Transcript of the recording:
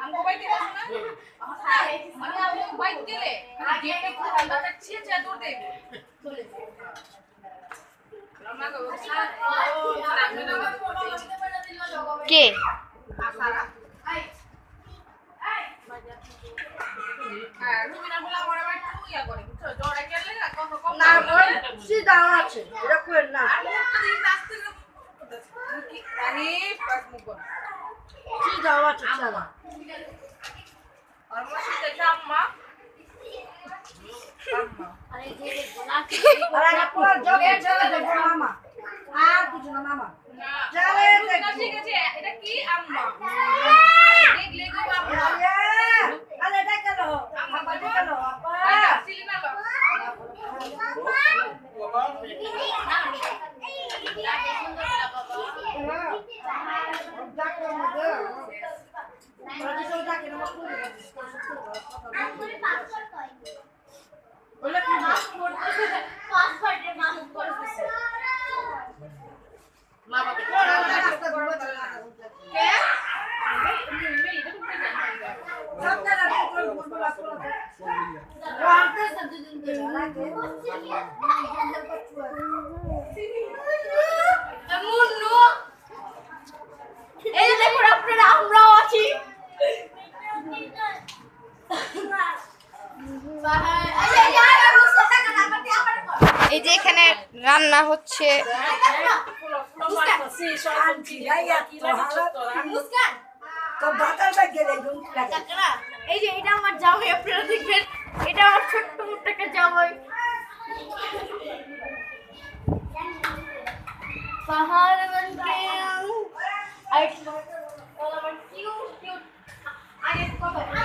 हमको बाइक दे ना মানে আমি বাইক দিলে গেটে খুব আলাদা কাটছিয়ে যা দূর দেব চলে কে রুবিনা বলা বড় বড় ইয়া করে বুঝছো জোরে গেলে না কত কম না বল সিধা আছে এটা কই না আমি নাচতে আরে পাক মুখ সিধা আছে চালা আর মশিতে জাম্মা আরে যে গোলা আরে পুরো জগে চলে দেখো মামা আর কিছু না মামা চলে না ঠিক আছে এটা কি আম্মা দেখলে গো আম্মা আরে এটা কেন আম্মা বাজে কেন আপা সিলি না লো এই দেখুন আপনারা আমরাও আছি এই যে এখানে রান্না হচ্ছে এই যে এটা আমার জামাই আপনারা দেখবেন এটা আমার ছোট্ট মোট্ট একটা জামাই পাহাড় বনকে আর কিউট কিউট আগে কথা